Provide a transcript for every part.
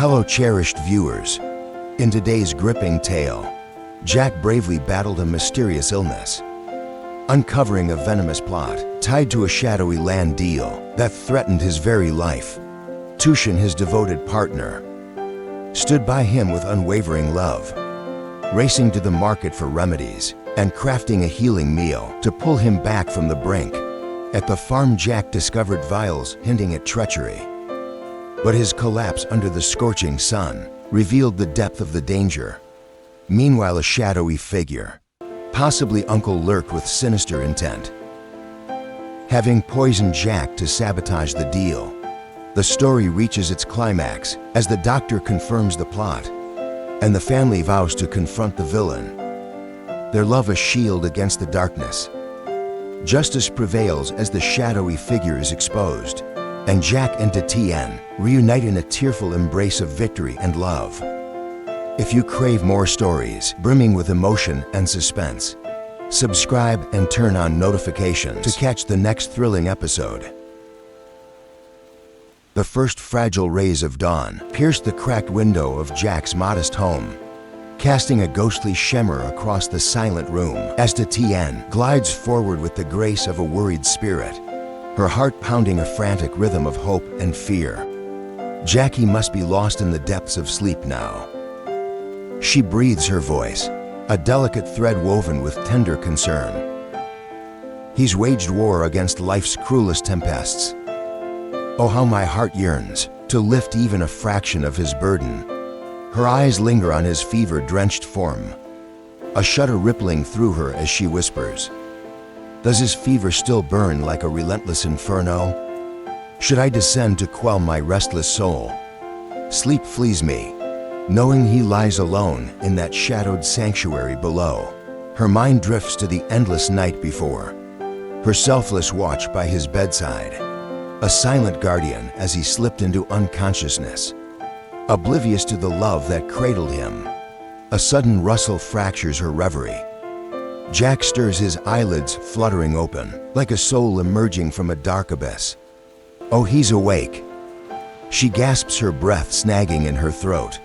Hello, cherished viewers. In today's gripping tale, Jack bravely battled a mysterious illness, uncovering a venomous plot tied to a shadowy land deal that threatened his very life. Tien, his devoted partner, stood by him with unwavering love, racing to the market for remedies and crafting a healing meal to pull him back from the brink. At the farm, Jack discovered vials hinting at treachery, but his collapse under the scorching sun revealed the depth of the danger. Meanwhile, a shadowy figure, possibly Uncle, lurked with sinister intent, having poisoned Jack to sabotage the deal. The story reaches its climax as the doctor confirms the plot, and the family vows to confront the villain, their love a shield against the darkness. Justice prevails as the shadowy figure is exposed, and Jack and Tien reunite in a tearful embrace of victory and love. If you crave more stories brimming with emotion and suspense, subscribe and turn on notifications to catch the next thrilling episode. The first fragile rays of dawn pierced the cracked window of Jack's modest home, casting a ghostly shimmer across the silent room as Tien glides forward with the grace of a worried spirit, her heart pounding a frantic rhythm of hope and fear. Jackie must be lost in the depths of sleep now. She breathes her voice, a delicate thread woven with tender concern. He's waged war against life's cruelest tempests. Oh, how my heart yearns to lift even a fraction of his burden. Her eyes linger on his fever-drenched form, a shudder rippling through her as she whispers, "Does his fever still burn like a relentless inferno? Should I descend to quell my restless soul? Sleep flees me, knowing he lies alone in that shadowed sanctuary below." Her mind drifts to the endless night before, her selfless watch by his bedside, a silent guardian as he slipped into unconsciousness, oblivious to the love that cradled him. A sudden rustle fractures her reverie. Jack stirs, his eyelids fluttering open, like a soul emerging from a dark abyss. Oh, he's awake. She gasps, her breath snagging in her throat,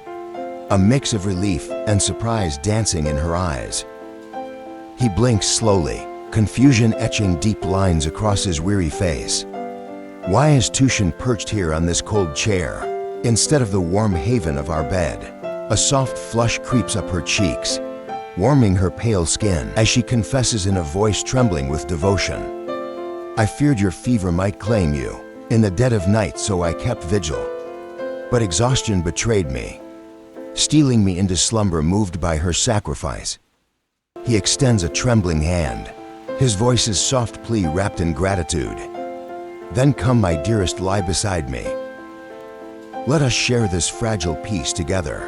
a mix of relief and surprise dancing in her eyes. He blinks slowly, confusion etching deep lines across his weary face. Why is Tien perched here on this cold chair, instead of the warm haven of our bed? A soft flush creeps up her cheeks, warming her pale skin as she confesses in a voice trembling with devotion, "I feared your fever might claim you in the dead of night, so I kept vigil. But exhaustion betrayed me, stealing me into slumber moved by her sacrifice." He extends a trembling hand, his voice's soft plea wrapped in gratitude. "Then come, my dearest, lie beside me. Let us share this fragile peace together."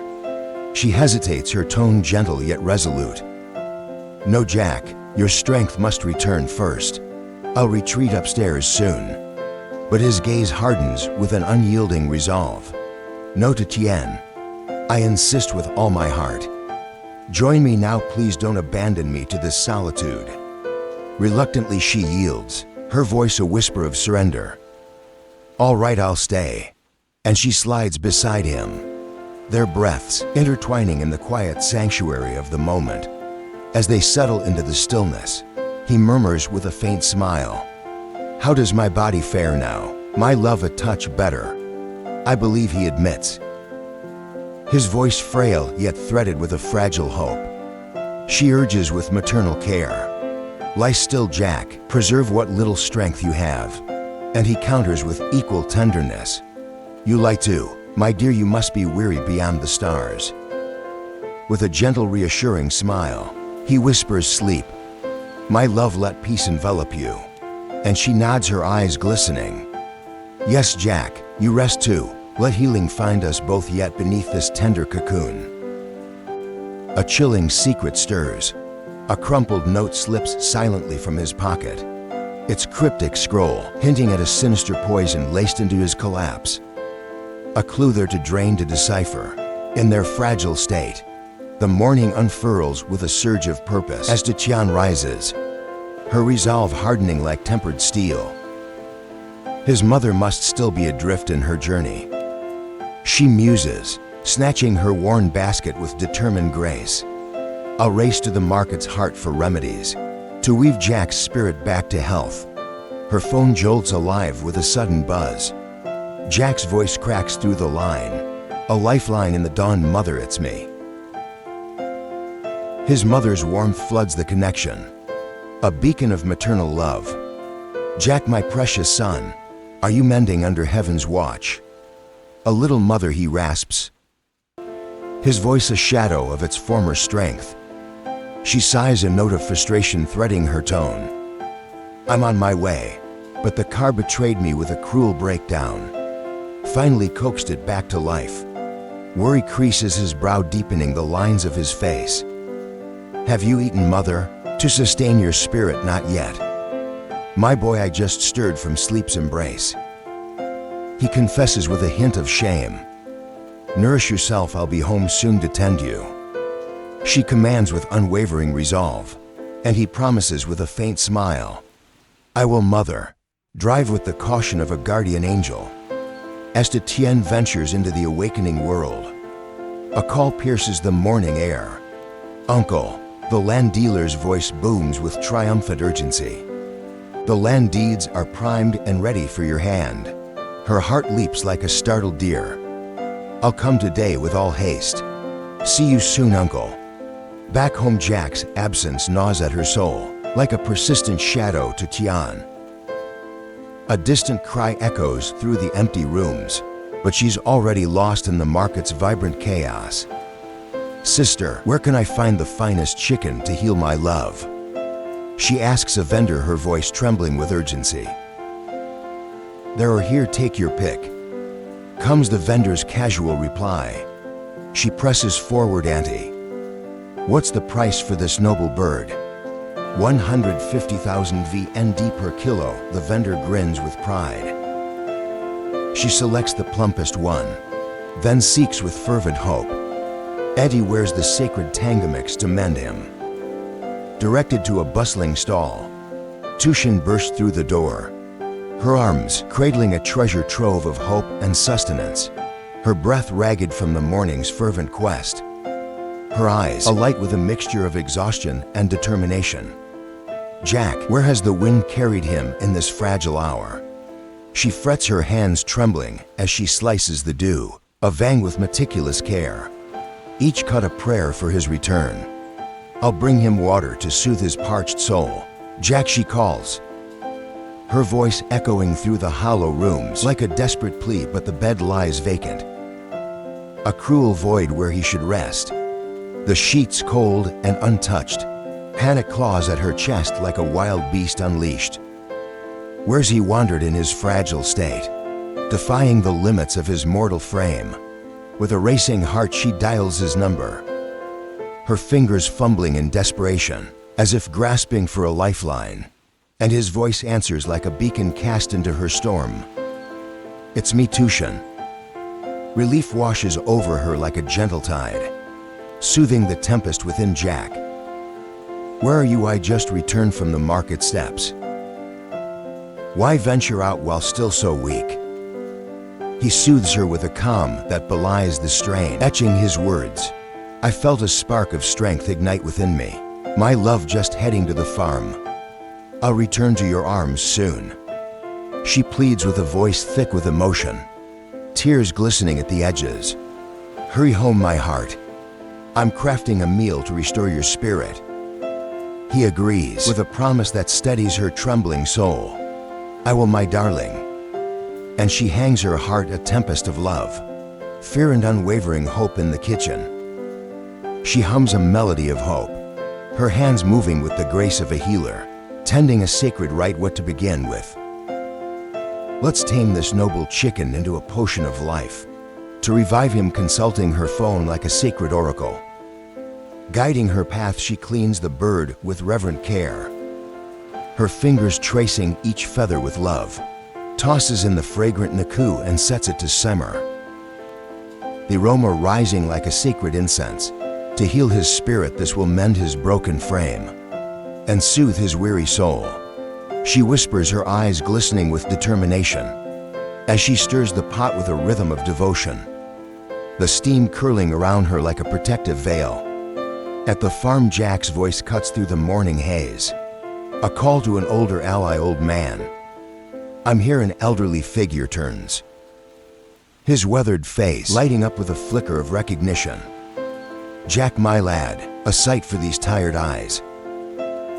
She hesitates, her tone gentle yet resolute. "No, Jack, your strength must return first. I'll retreat upstairs soon." But his gaze hardens with an unyielding resolve. "No, Tien, I insist with all my heart. Join me now, please don't abandon me to this solitude." Reluctantly she yields, her voice a whisper of surrender. "All right, I'll stay." And she slides beside him, their breaths intertwining in the quiet sanctuary of the moment. As they settle into the stillness, he murmurs with a faint smile, "How does my body fare now? My love a touch better, I believe," he admits, his voice frail yet threaded with a fragile hope. She urges with maternal care, "Lie still, Jack, preserve what little strength you have." And he counters with equal tenderness, "You lie too, my dear, you must be weary beyond the stars." With a gentle reassuring smile, he whispers, "Sleep, my love, let peace envelop you." And she nods, her eyes glistening. "Yes, Jack, you rest too. Let healing find us both yet beneath this tender cocoon." A chilling secret stirs. A crumpled note slips silently from his pocket, its cryptic scroll hinting at a sinister poison laced into his collapse. A clue there to drain, to decipher. In their fragile state, the morning unfurls with a surge of purpose as Tien rises, her resolve hardening like tempered steel. His mother must still be adrift in her journey. She muses, snatching her worn basket with determined grace. I'll race to the market's heart for remedies, to weave Jack's spirit back to health. Her phone jolts alive with a sudden buzz. Jack's voice cracks through the line. A lifeline in the dawn, mother, it's me. His mother's warmth floods the connection, a beacon of maternal love. Jack, my precious son, are you mending under heaven's watch? A little mother, he rasps, his voice a shadow of its former strength. She sighs, a note of frustration threading her tone. I'm on my way, but the car betrayed me with a cruel breakdown. Finally coaxed it back to life. Worry creases his brow, deepening the lines of his face. Have you eaten, mother, to sustain your spirit? Not yet. My boy, I just stirred from sleep's embrace. He confesses with a hint of shame. Nourish yourself, I'll be home soon to tend you. She commands with unwavering resolve, and he promises with a faint smile. I will, mother. Drive with the caution of a guardian angel. As Tien ventures into the awakening world, a call pierces the morning air. Uncle, the land dealer's voice booms with triumphant urgency. The land deeds are primed and ready for your hand. Her heart leaps like a startled deer. I'll come today with all haste. See you soon, uncle. Back home, Jack's absence gnaws at her soul, like a persistent shadow to Tien. A distant cry echoes through the empty rooms, but she's already lost in the market's vibrant chaos. Sister, where can I find the finest chicken to heal my love? She asks a vendor, her voice trembling with urgency. There or here, take your pick, comes the vendor's casual reply. She presses forward, Auntie. What's the price for this noble bird? 150,000 VND per kilo, the vendor grins with pride. She selects the plumpest one, then seeks with fervent hope. Eddie wears the sacred Tangamix to mend him. Directed to a bustling stall, Tien bursts through the door, her arms cradling a treasure trove of hope and sustenance, her breath ragged from the morning's fervent quest, her eyes alight with a mixture of exhaustion and determination. Jack, where has the wind carried him in this fragile hour? She frets, her hands trembling as she slices the dew, a vang with meticulous care. Each cut a prayer for his return. I'll bring him water to soothe his parched soul. Jack, she calls, her voice echoing through the hollow rooms like a desperate plea, but the bed lies vacant. A cruel void where he should rest. The sheets cold and untouched. Panic claws at her chest like a wild beast unleashed. Where's he wandered in his fragile state, defying the limits of his mortal frame? With a racing heart, she dials his number, her fingers fumbling in desperation, as if grasping for a lifeline. And his voice answers like a beacon cast into her storm. It's me, Tien. Relief washes over her like a gentle tide, soothing the tempest within Jack. Where are you? I just returned from the market steps. Why venture out while still so weak? He soothes her with a calm that belies the strain, etching his words. I felt a spark of strength ignite within me. My love, just heading to the farm. I'll return to your arms soon. She pleads with a voice thick with emotion, tears glistening at the edges. Hurry home, my heart. I'm crafting a meal to restore your spirit. He agrees with a promise that steadies her trembling soul. I will, my darling. And she hangs her heart a tempest of love, fear and unwavering hope in the kitchen. She hums a melody of hope, her hands moving with the grace of a healer, tending a sacred rite. What to begin with? Let's tame this noble chicken into a potion of life. To revive him, consulting her phone like a sacred oracle. Guiding her path, she cleans the bird with reverent care, her fingers tracing each feather with love, tosses in the fragrant naku and sets it to simmer. The aroma rising like a sacred incense. To heal his spirit, this will mend his broken frame and soothe his weary soul. She whispers, her eyes glistening with determination, as she stirs the pot with a rhythm of devotion. the steam curling around her like a protective veil. At the farm, Jack's voice cuts through the morning haze. A call to an older ally, old man. I'm here, an elderly figure turns, his weathered face lighting up with a flicker of recognition. Jack, my lad, a sight for these tired eyes.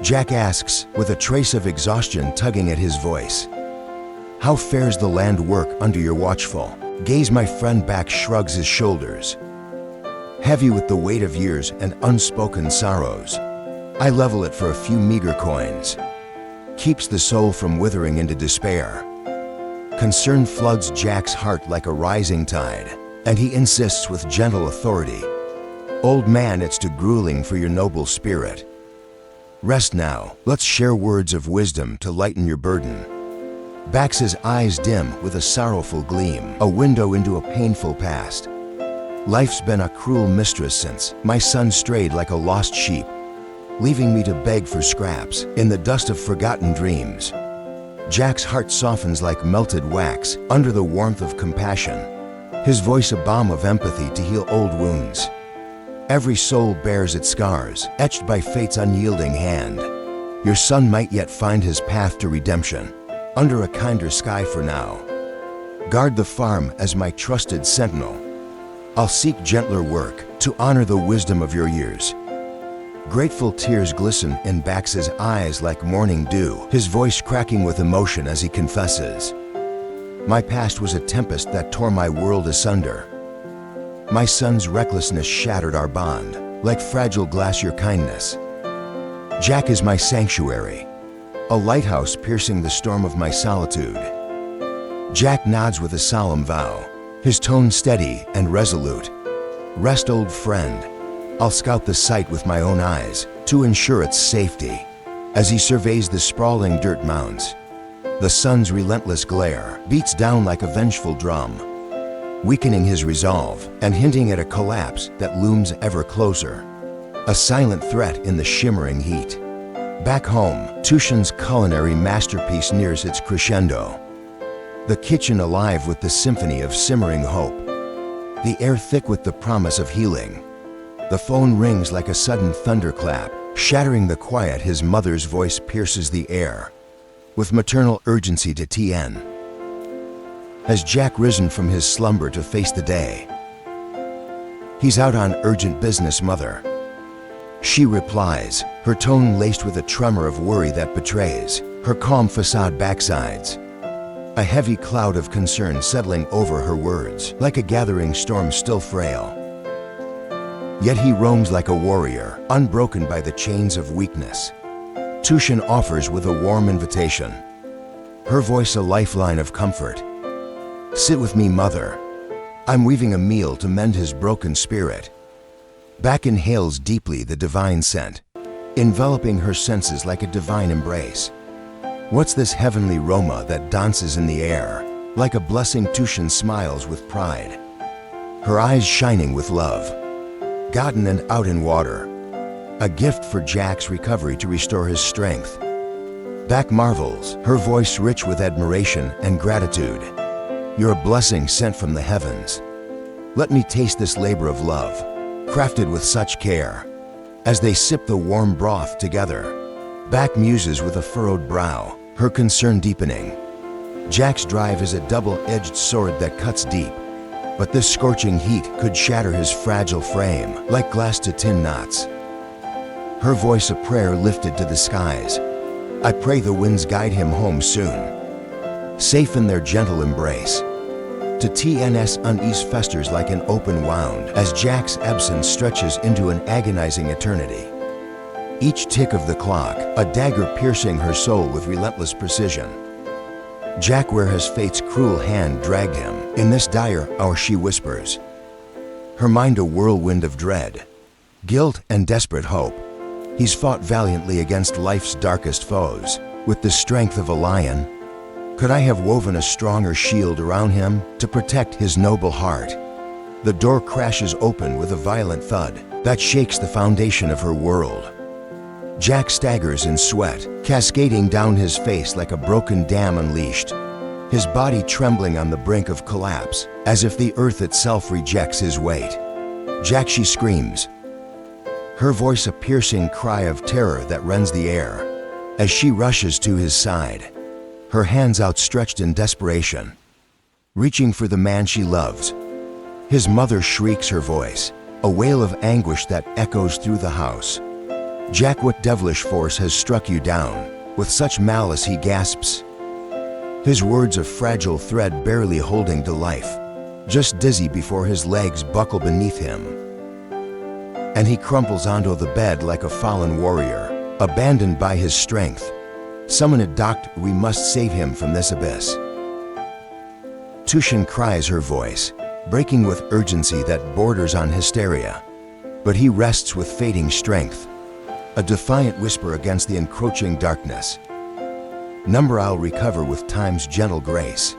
Jack asks, with a trace of exhaustion tugging at his voice. How fares the land work under your watchful gaze? My friend back shrugs his shoulders, heavy with the weight of years and unspoken sorrows. I level it for a few meager coins, keeps the soul from withering into despair. Concern floods Jack's heart like a rising tide, and he insists with gentle authority. Old man, it's too grueling for your noble spirit. Rest now, let's share words of wisdom to lighten your burden. Bax's eyes dim with a sorrowful gleam, a window into a painful past. Life's been a cruel mistress since my son strayed like a lost sheep, leaving me to beg for scraps in the dust of forgotten dreams. Jack's heart softens like melted wax under the warmth of compassion, his voice a balm of empathy to heal old wounds. Every soul bears its scars, etched by fate's unyielding hand. Your son might yet find his path to redemption, under a kinder sky for now. Guard the farm as my trusted sentinel. I'll seek gentler work to honor the wisdom of your years. Grateful tears glisten in Bax's eyes like morning dew, his voice cracking with emotion as he confesses. My past was a tempest that tore my world asunder. My son's recklessness shattered our bond, like fragile glass your kindness. Jack is my sanctuary, a lighthouse piercing the storm of my solitude. Jack nods with a solemn vow, his tone steady and resolute. Rest, old friend. I'll scout the site with my own eyes to ensure its safety. As he surveys the sprawling dirt mounds, the sun's relentless glare beats down like a vengeful drum, weakening his resolve and hinting at a collapse that looms ever closer, a silent threat in the shimmering heat. Back home, Tien's culinary masterpiece nears its crescendo, the kitchen alive with the symphony of simmering hope, the air thick with the promise of healing. The phone rings like a sudden thunderclap, shattering the quiet. His mother's voice pierces the air with maternal urgency to Tien. Has Jack risen from his slumber to face the day? He's out on urgent business, mother. She replies, her tone laced with a tremor of worry that betrays her calm facade backsides. A heavy cloud of concern settling over her words, like a gathering storm still frail. Yet he roams like a warrior, unbroken by the chains of weakness. Tien offers with a warm invitation, her voice a lifeline of comfort. Sit with me, mother. I'm weaving a meal to mend his broken spirit. Back inhales deeply the divine scent, enveloping her senses like a divine embrace. What's this heavenly aroma that dances in the air? Like a blessing, Tien smiles with pride, her eyes shining with love. Gotten and out in water, a gift for Jack's recovery to restore his strength. Back marvels, her voice rich with admiration and gratitude. You're a blessing sent from the heavens. Let me taste this labor of love, crafted with such care. As they sip the warm broth together, Back muses with a furrowed brow, her concern deepening. Jack's drive is a double-edged sword that cuts deep, but this scorching heat could shatter his fragile frame like glass to tin knots. Her voice a prayer lifted to the skies. I pray the winds guide him home soon, safe in their gentle embrace. To Tien's unease festers like an open wound as Jack's absence stretches into an agonizing eternity. Each tick of the clock, a dagger piercing her soul with relentless precision. Jack, where has fate's cruel hand dragged him? In this dire hour, she whispers, her mind a whirlwind of dread, guilt and desperate hope. He's fought valiantly against life's darkest foes. With the strength of a lion, could I have woven a stronger shield around him to protect his noble heart? The door crashes open with a violent thud that shakes the foundation of her world. Jack staggers in sweat, cascading down his face like a broken dam unleashed. his body trembling on the brink of collapse, as if the earth itself rejects his weight. "Jack," she screams, her voice a piercing cry of terror that rends the air, as she rushes to his side, her hands outstretched in desperation, reaching for the man she loves. His mother shrieks her voice, a wail of anguish that echoes through the house. "Jack, what devilish force has struck you down? With such malice," he gasps, his words a fragile thread barely holding to life, just dizzy before his legs buckle beneath him. And he crumples onto the bed like a fallen warrior, abandoned by his strength. "Summon a doctor, we must save him from this abyss." Tien cries, her voice breaking with urgency that borders on hysteria. But he rests with fading strength, a defiant whisper against the encroaching darkness. "Number, I'll recover with time's gentle grace."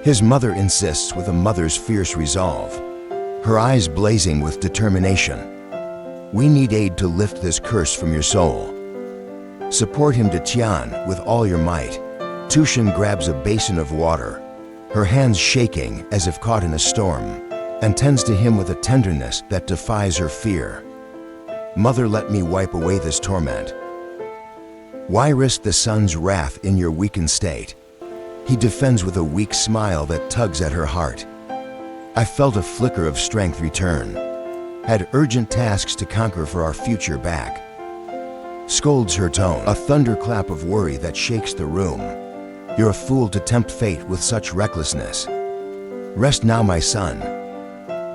His mother insists with a mother's fierce resolve, her eyes blazing with determination. "We need aid to lift this curse from your soul. Support him to Tien with all your might." Tien grabs a basin of water, her hands shaking as if caught in a storm, and tends to him with a tenderness that defies her fear. "Mother, let me wipe away this torment. Why risk the sun's wrath in your weakened state?" He defends with a weak smile that tugs at her heart. "I felt a flicker of strength return. Had urgent tasks to conquer for our future back." Scolds her tone, a thunderclap of worry that shakes the room. "You're a fool to tempt fate with such recklessness. Rest now, my son."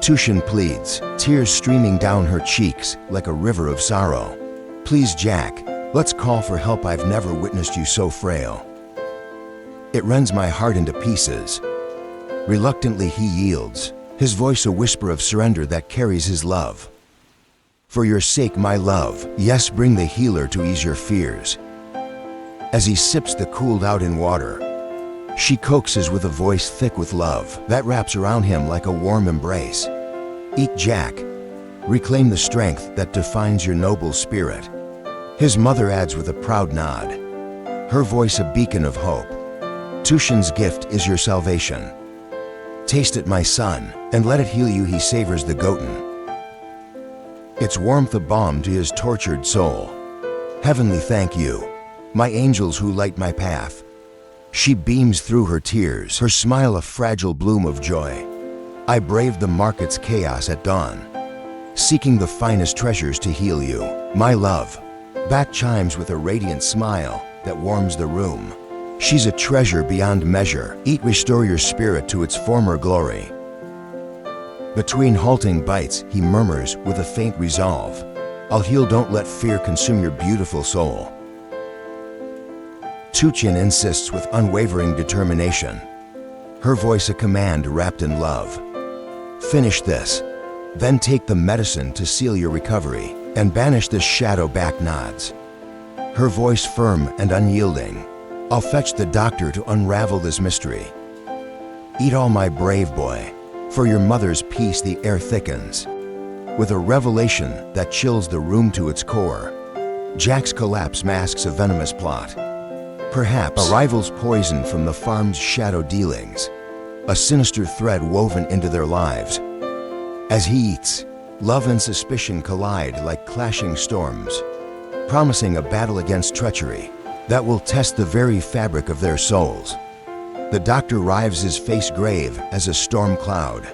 Tien pleads, tears streaming down her cheeks like a river of sorrow. "Please, Jack, let's call for help. I've never witnessed you so frail." It rends my heart into pieces. Reluctantly he yields, his voice a whisper of surrender that carries his love. "For your sake, my love, yes, bring the healer to ease your fears." As he sips the cooled-out-in water, she coaxes with a voice thick with love that wraps around him like a warm embrace. "Eat, Jack. Reclaim the strength that defines your noble spirit." His mother adds with a proud nod, her voice a beacon of hope. "Tien's gift is your salvation. Taste it, my son, and let it heal you." He savors the goten, its warmth a balm to his tortured soul. "Heavenly thank you, my angels who light my path." She beams through her tears, her smile a fragile bloom of joy. "I braved the market's chaos at dawn, seeking the finest treasures to heal you, my love." Back chimes with a radiant smile that warms the room. "She's a treasure beyond measure. Eat, restore your spirit to its former glory." Between halting bites, he murmurs with a faint resolve, "I'll heal, don't let fear consume your beautiful soul." Tien insists with unwavering determination, her voice a command wrapped in love. "Finish this, then take the medicine to seal your recovery, and banish this shadow." Back nods, her voice firm and unyielding. "I'll fetch the doctor to unravel this mystery." "Eat all, my brave boy. For your mother's peace the air thickens." With a revelation that chills the room to its core, Jack's collapse masks a venomous plot. Perhaps a rival's poison from the farm's shadow dealings, a sinister thread woven into their lives. As he eats, love and suspicion collide like clashing storms, promising a battle against treachery that will test the very fabric of their souls. The doctor rives, his face grave as a storm cloud,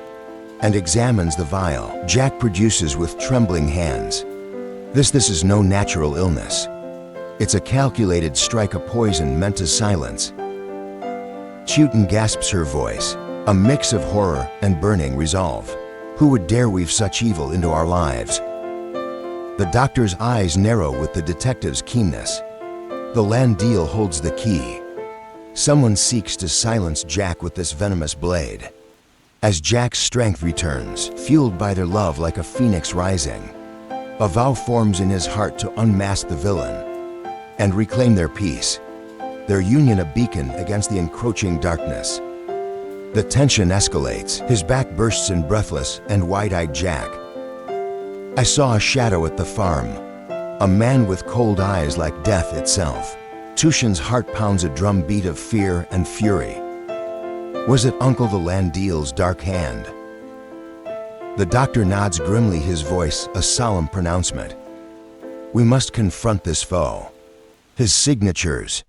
and examines the vial Jack produces with trembling hands. This is no natural illness. It's a calculated strike, a poison meant to silence." Tien gasps, her voice a mix of horror and burning resolve. "Who would dare weave such evil into our lives?" The doctor's eyes narrow with the detective's keenness. The land deal holds the key. Someone seeks to silence Jack with this venomous blade. As Jack's strength returns, fueled by their love like a phoenix rising, a vow forms in his heart to unmask the villain and reclaim their peace, their union a beacon against the encroaching darkness. The tension escalates, his back bursts in breathless and wide-eyed Jack. "I saw a shadow at the farm, a man with cold eyes like death itself." Tien's heart pounds a drum beat of fear and fury. Was it Uncle the Landille's dark hand? The doctor nods grimly, his voice a solemn pronouncement. We must confront this foe. His signatures,